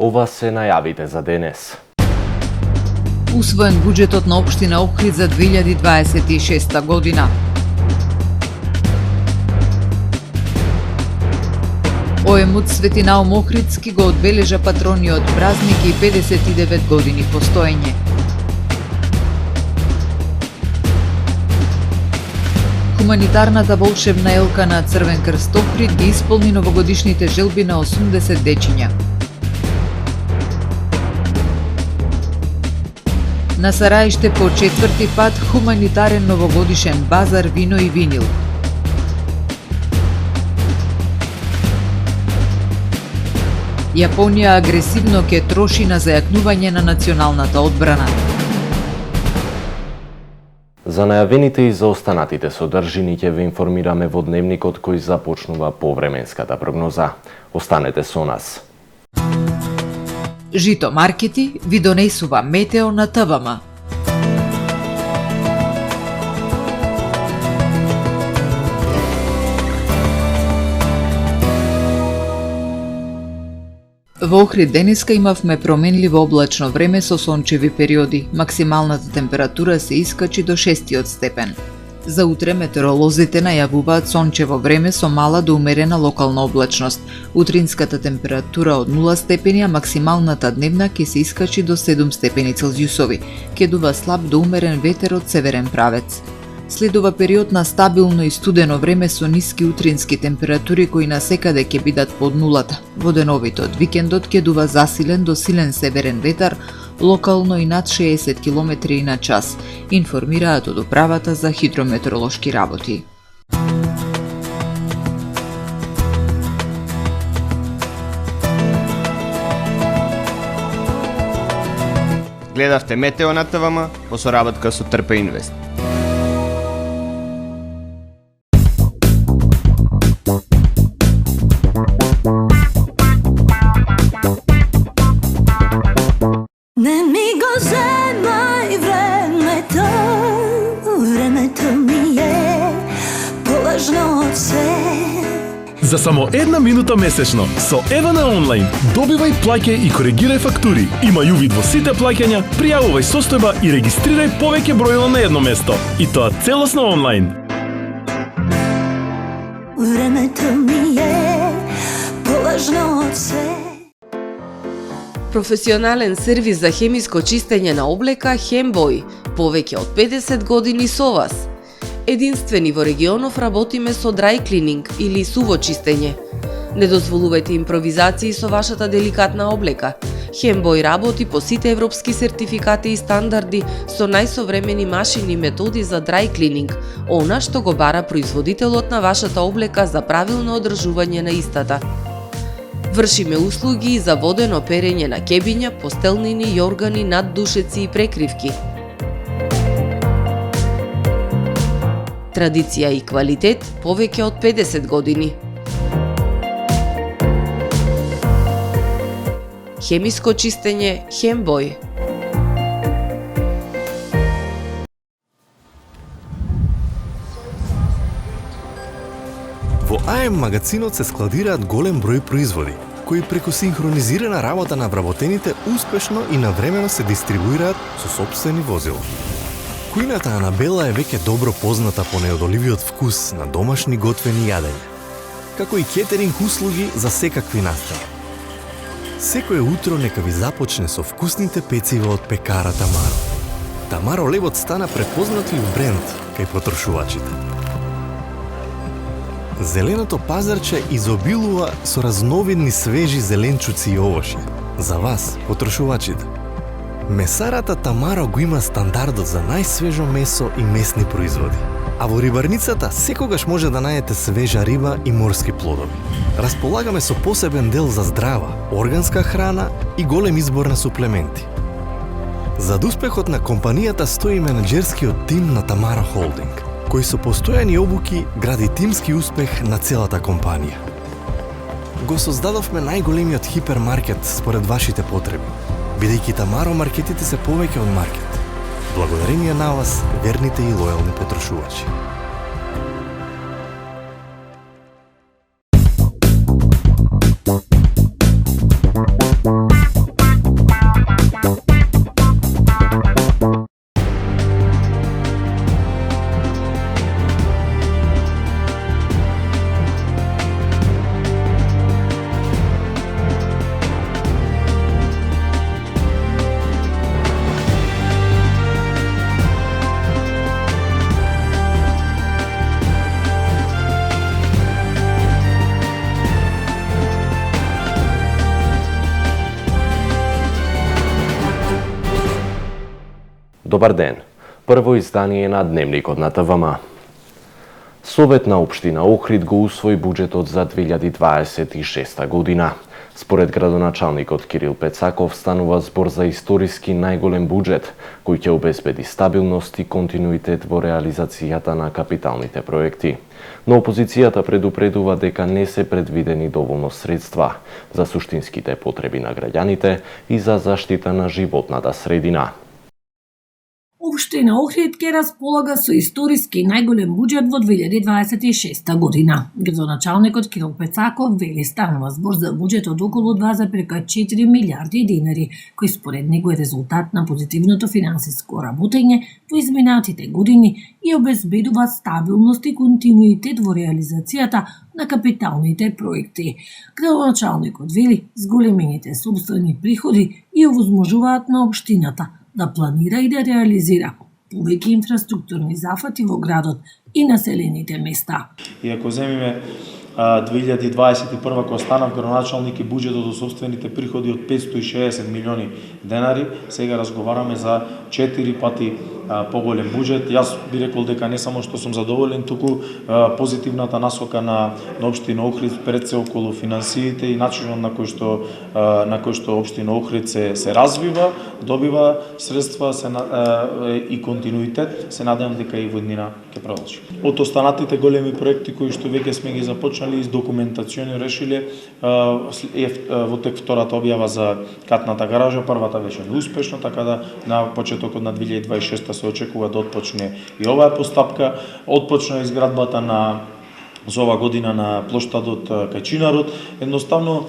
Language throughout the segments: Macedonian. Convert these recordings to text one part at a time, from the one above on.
Ова се најавите за денес. Усвоен буџетот на општина Охрид за 2026 година. ОМУД Свети Наум Охридски го одбележа патрониот празник и 59 години постоење. Хуманитарната волшебна елка на Црвен крст Охрид ги исполни новогодишните желби на 80 дечиња. На Сараиште по четврти пат хуманитарен новогодишен базар вино и винил. Јапонија агресивно ќе троши на зајакнување на националната одбрана. За најавените и за останатите содржини ќе ве информираме во дневникот кој започнува повременската прогноза. Останете со нас. Жито маркети ви донесува Метео на ТВМ. Во Охрид денеска имавме променливо облачно време со сончеви периоди. Максималната температура се искачи до 6 степен. За утре метеоролозите најавуваат сончево време со мала до умерена локална облачност. Утринската температура од 0 степени, а максималната дневна ќе се искачи до 7 степени Целзиусови. Ќе дува слаб до умерен ветер од северен правец. Следува период на стабилно и студено време со ниски утрински температури кои насекаде ќе бидат под нулата. Во деновите од викендот ќе дува засилен до силен северен ветар, локално и над 60 км на час, информираат од Управата за хидрометеоролошки работи. Гледавте Метео на ТВМ по соработка со Трпе Инвест. Не ми го земај времето, времето ми е полажно од се. За само 1 минута месечно со Евана онлайн добивај, плаќај и коригирај фактури. Имај увид во сите плаќања, пријавувај состојба и регистрирај повеќе бројила на едно место. И тоа целосно онлайн. Времето ми е полажно од се. Професионален сервис за хемиско чистење на облека Хембој, повеќе од 50 години со вас. Единствени во регионов работиме со dry cleaning или суво чистење. Не дозволувајте импровизации со вашата деликатна облека. Хембој работи по сите европски сертификати и стандарди со најсовремени машини и методи за dry cleaning, она што го бара производителот на вашата облека за правилно одржување на истата. Вршиме услуги за водено перење на кебиња, постелнини, јоргани, наддушеци и прекривки. Традиција и квалитет повеќе од 50 години. Хемиско чистење Хембој. Во АМ магазинот се складираат голем број производи, кои преку синхронизирана работа на вработените успешно и навремено се дистрибуираат со сопствени возила. Кујната Анабела е веќе добро позната по неодоливиот вкус на домашни готвени јадења, како и кетеринг услуги за секакви настани. Секое утро нека ви започне со вкусните пецива од пекара Тамаро. Тамаро левот стана препознатлив бренд кај потрошувачите. Зеленото пазарче изобилува со разновидни свежи зеленчуци и овошје. За вас, потрошувачите. Месарата Тамаро го има стандардот за најсвежо месо и месни производи. А во рибарницата секогаш може да најдете свежа риба и морски плодови. Располагаме со посебен дел за здрава, органска храна и голем избор на суплементи. Зад успехот на компанијата стои менеджерскиот тим на Тамаро Холдинг, кој со постојани обуки гради тимски успех на целата компанија. Го создадовме најголемиот хипермаркет според вашите потреби, бидејќи Тамаро маркетите се повеќе од маркет. Благодарение на вас, верните и лојални потрошувачи. Добар ден. Прво издание на Дневникот на ТВМ. Совет на општина Охрид го усвои буџетот за 2026 година. Според градоначалникот Кирил Пецаков станува збор за историски најголем буџет, кој ќе обезбеди стабилност и континуитет во реализацијата на капиталните проекти. Но опозицијата предупредува дека не се предвидени доволно средства за суштинските потреби на граѓаните и за заштита на животната средина. Општина Охрид ќе располага со историски најголем буџет во 2026 година. Градоначалникот Кирил Пецаков вели станува збор за буџет од околу 2,4 милиарди динари, кој според него е резултат на позитивното финансиско работење во изминатите години и обезбедува стабилност и континуитет во реализацијата на капиталните проекти. Градоначалникот вели зголемените сопствени приходи и овозможуваат на општината да планира и да реализира повеќе инфраструктурни зафати во градот и населените места. И ако земиме 2021 кога станав градоначалник и буџетот од сопствените приходи од 560 милиони денари, сега разговараме за 4 пати поголем буџет. Јас би рекол дека не само што сум задоволен, туку позитивната насока на општина Охрид пред се околу финансиите и начинот на кој што општина Охрид се развива, добива средства и континуитет, се надевам дека и во иднина ќе продолжи. Од останатите големи проекти кои што веќе сме ги започнали и документациони решиле во тек втората објава за катната гаража, првата беше неуспешно, така да на почетокот на 2026 се очекува да отпочне и оваа постапка. Отпочна изградбата за ова година на плоштадот кај Чинарот. Едноставно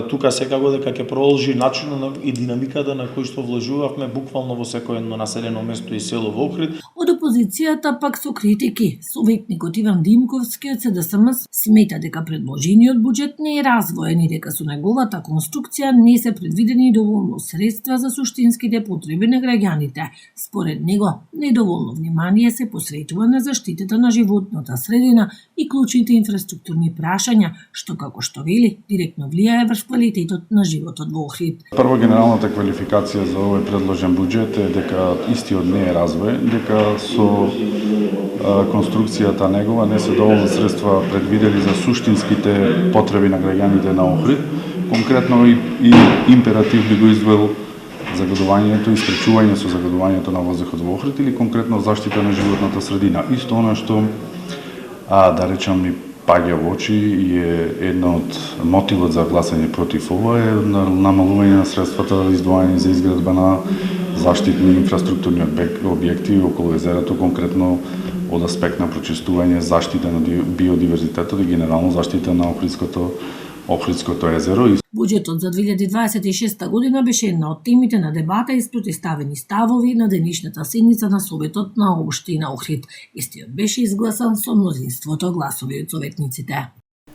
тука секако дека ќе продолжи начинот и динамиката на кој што вложувавме буквално во секој едно населено место и село во Охрид. Од опозицијата пак со критики, советникот Иван Димковски од СДСМ смета дека предложениот буџет не е развоен и дека со неговата конструкција не се предвидени доволно средства за суштинските потреби на граѓаните. Според него, недоволно внимание се посветува на заштитата на животната средина и клучните инфраструктурни прашања, што како што вели директно влијае врз квалитетот на животот во Охрид. Прво, генералната квалификација за овој предложен буџет е дека истиот не е развоен, дека со конструкцијата негова не се доволно средства предвидели за суштинските потреби на граѓаните на Охрид. Конкретно и императив би го извел загадувањето и спречување со загадувањето на воздухот во Охрид или конкретно заштита на животната средина. Исто она што да речам ми паѓа во очи и е една од мотивот за гласање против ова е намалување на средствата издвоени за изградба на заштитни инфраструктурни објекти околу езерото, конкретно од аспект на прочистување, заштита на биодиверзитетот и генерално заштита на Охридското езеро. Буџетот за 2026 година беше една од темите на дебата и спротивставени ставови на денешната седница на Советот на општина Охрид. Истиот беше изгласан со мнозинството гласови од советниците.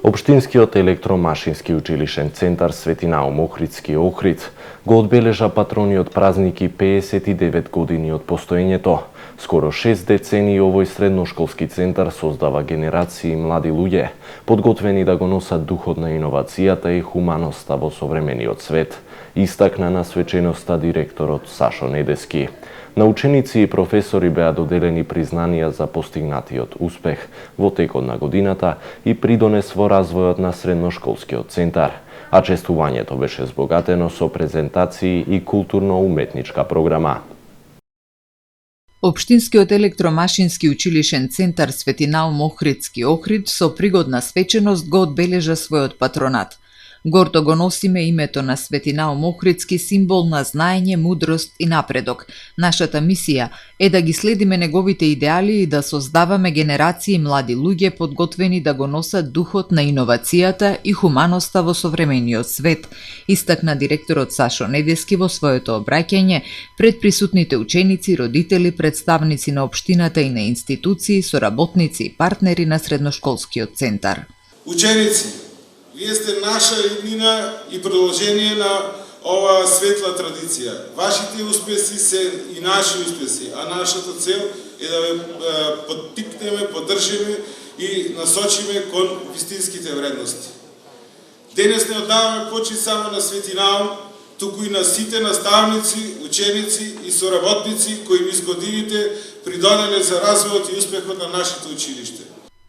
Општинскиот електромашински училишен центар Свети Наум Охридски Охрид го одбележа патрониот празник и 59 години од постоењето. Скоро 6 децении овој средношколски центар создава генерации млади луѓе, подготвени да го носат духот на иновацијата и хуманоста во современиот свет, истакна на свеченоста директорот Сашо Недески. На ученици и професори беа доделени признанија за постигнатиот успех во текот на годината и придонес во развојот на средношколскиот центар, а честувањето беше збогатено со презентации и културно-уметничка програма. Општинскиот електромашински училишен центар Свети Наум Охридски Охрид со пригодна свеченост го одбележа својот патронат. Гордо го носиме името на Свети Наум Охридски, символ на знаење, мудрост и напредок. Нашата мисија е да ги следиме неговите идеали и да создаваме генерации млади луѓе подготвени да го носат духот на иновацијата и хуманоста во современиот свет, истакна директорот Сашо Недески во своето обраќање пред присутните ученици, родители, представници на општината и на институции, соработници и партнери на средношколскиот центар. Ученици, вие сте наша иднина и продолжение на оваа светла традиција. Вашите успеси се и наши успеси, а нашата цел е да ве поттикнеме, поддржиме и насочиме кон вистинските вредности. Денес не оддаваме почит само на Свети Наум, туку и на сите наставници, ученици и соработници кои низ годините придонеле за развојот и успехот на нашето училиште.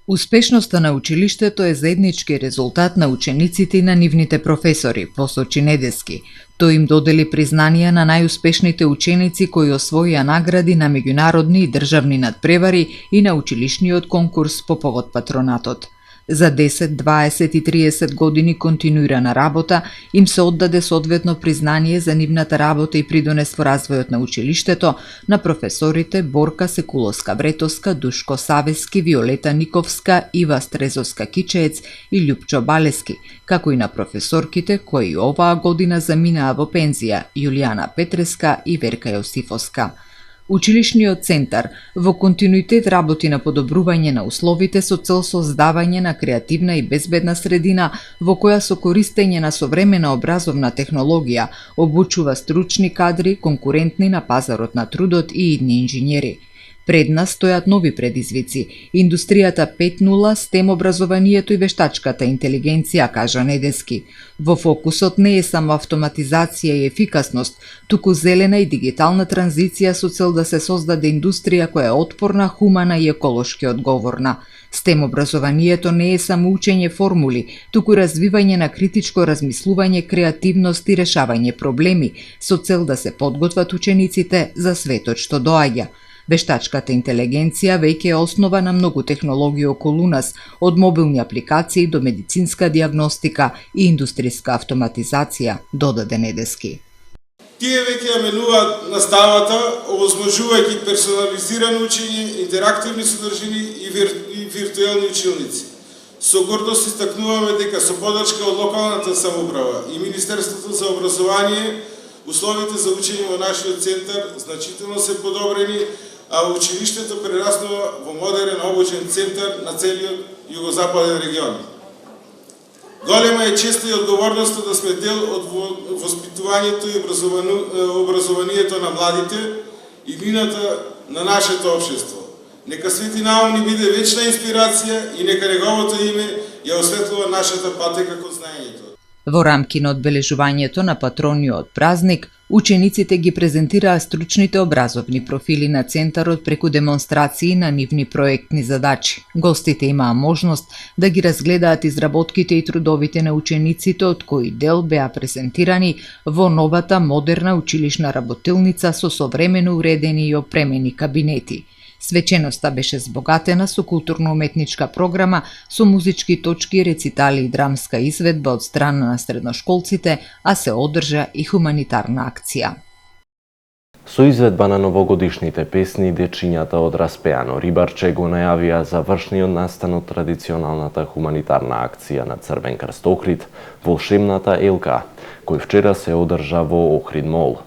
Успешноста на училиштето е заеднички резултат на учениците и на нивните професори, посочи Недески. Тој им додели признанија на најуспешните ученици кои освоија награди на меѓународни и државни надпревари и на училишниот конкурс по повод патронатот. За 10, 20 и 30 години континуирана работа им се оддаде соодветно признание за нивната работа и придонес во развојот на училиштето на професорите Борка Секуловска-Бретовска, Душко Савески, Виолета Никовска, Ива Стрезовска-Кичеец и Љупчо Балески, како и на професорките кои оваа година заминаа во пензија, Јулијана Петреска и Верка Јосифовска. Училишниот центар во континуитет работи на подобрување на условите со цел создавање на креативна и безбедна средина во која со користење на современа образовна технологија обучува стручни кадри конкурентни на пазарот на трудот и идни инженери. Пред нас стојат нови предизвици: индустријата 5.0, STEM образованието и вештачката интелигенција, кажа Недески. Во фокусот не е само автоматизација и ефикасност, туку зелена и дигитална транзиција со цел да се создаде индустрија која е отпорна, хумана и еколошки одговорна. STEM образованието не е само учење формули, туку развивање на критичко размислување, креативност и решавање проблеми, со цел да се подготват учениците за светот што доаѓа. Вештачката интелигенција веќе е основа на многу технологии околу нас, од мобилни апликации до медицинска диагностика и индустријска автоматизација, додаде Недески. Тие веќе ја менуваат наставата, овозможувајќи персонализирано учење, интерактивни содржини и виртуелни училници. Со гордост истакнуваме дека со подршка од локалната самоуправа и Министерството за образование условите за учење во нашиот центар значително се подобрени, а училиштето прераснува во модерен обучен центар на целиот југозападен регион. Голема е честа и одговорноста да сме дел од воспитувањето и образованието на младите и глината на нашето општество. Нека Свети Наум ни биде вечна инспирација и нека неговото име ја осветлува нашата патека кон знаењето. Во рамки на одбележувањето на патрониот празник, учениците ги презентираа стручните образовни профили на центарот преку демонстрации на нивни проектни задачи. Гостите имаа можност да ги разгледаат изработките и трудовите на учениците, од кои дел беа презентирани во новата модерна училишна работилница со современо уредени и опремени кабинети. Свеченоста беше збогатена со културно-уметничка програма, со музички точки, рецитали и драмска изведба од страна на средношколците, а се одржа и хуманитарна акција. Со изведба на новогодишните песни, дечињата од Распеано Рибарче го најавија завршниот настан од традиционалната хуманитарна акција на Црвен крст Охрид, Волшебната елка, кој вчера се одржа во Охрид мол.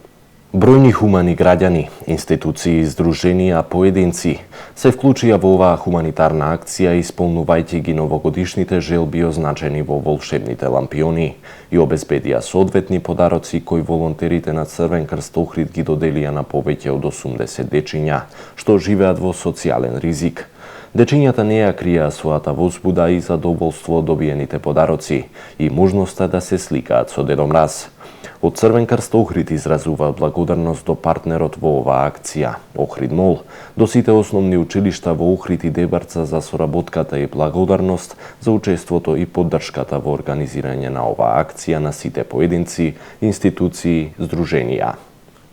Бројни хумани граѓани, институции, здруженија, поединци се вклучија во оваа хуманитарна акција, исполнувајќи ги новогодишните желби означени во волшебните лампиони и обезбедија соодветни подароци кои волонтерите на Црвен крст Охрид ги доделија на повеќе од 80 дечиња, што живеат во социјален ризик. Дечињата не ја кријаа својата возбуда и задоволство од добиените подароци и можноста да се сликаат со Дедо Мраз. Од Црвен крст Охрид изразува благодарност до партнерот во оваа акција, Охрид мол, до сите основни училишта во Охрид и Дебарца за соработката и благодарност за учеството и поддршката во организирање на оваа акција на сите поединци, институции, здруженија.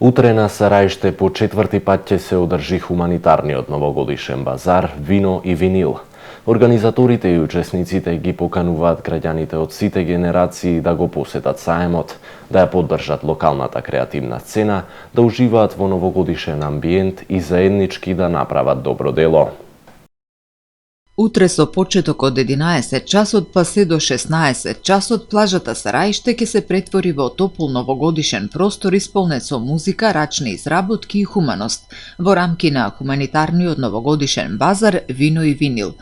Утре на Сараиште по четврти пат ќе се одржи хуманитарниот новогодишен базар Вино и винил. Организаторите и учесниците ги покануваат граѓаните од сите генерации да го посетат саемот, да ја поддржат локалната креативна сцена, да уживаат во новогодишен амбиент и заеднички да направат добро дело. Утре со почеток од 11 часот па се до 16 часот плажата Сараиште ќе се претвори во топол новогодишен простор исполнет со музика, рачни изработки и хуманост во рамки на хуманитарниот новогодишен базар Вино и винил.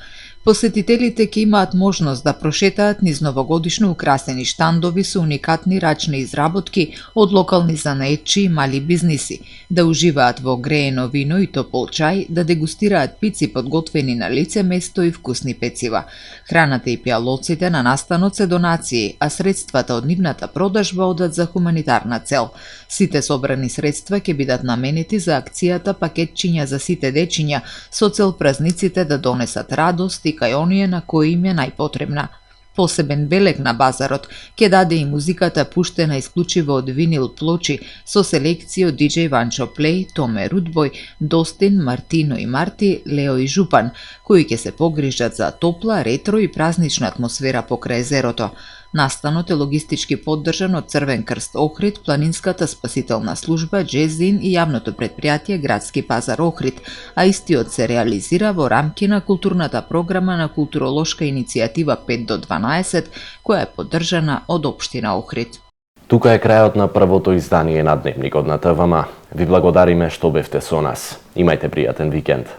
Посетителите ќе имаат можност да прошетаат низ новогодишно украсени штандови со уникатни рачни изработки од локални занаетчи и мали бизниси, да уживаат во греено вино и топол чај, да дегустираат пици подготвени на лице место и вкусни пецива. Храната и пијалоците на настанот се донации, а средствата од нивната продажба одат за хуманитарна цел. Сите собрани средства ќе бидат наменети за акцијата пакетчиња за сите дечиња со цел празниците да донесат радост и кај оние на кои им е најпотребна. Посебен белег на базарот ќе даде и музиката пуштена исклучиво од винил плочи со селекција од DJ Ванчо Плей, Томе Рудбој, Достин, Мартино и Марти, Лео и Жупан, кои ќе се погрижат за топла, ретро и празнична атмосфера покрај езерото. Настанот е логистички поддржан од Црвен крст Охрид, Планинската спасителна служба, Джезин и јавното предпријатие Градски пазар Охрид, а истиот се реализира во рамки на културната програма на културолошка иницијатива 5 до 12, која е поддржана од општина Охрид. Тука е крајот на првото издание на Дневникот на ТВМ. Ви благодариме што бевте со нас. Имајте пријатен викенд.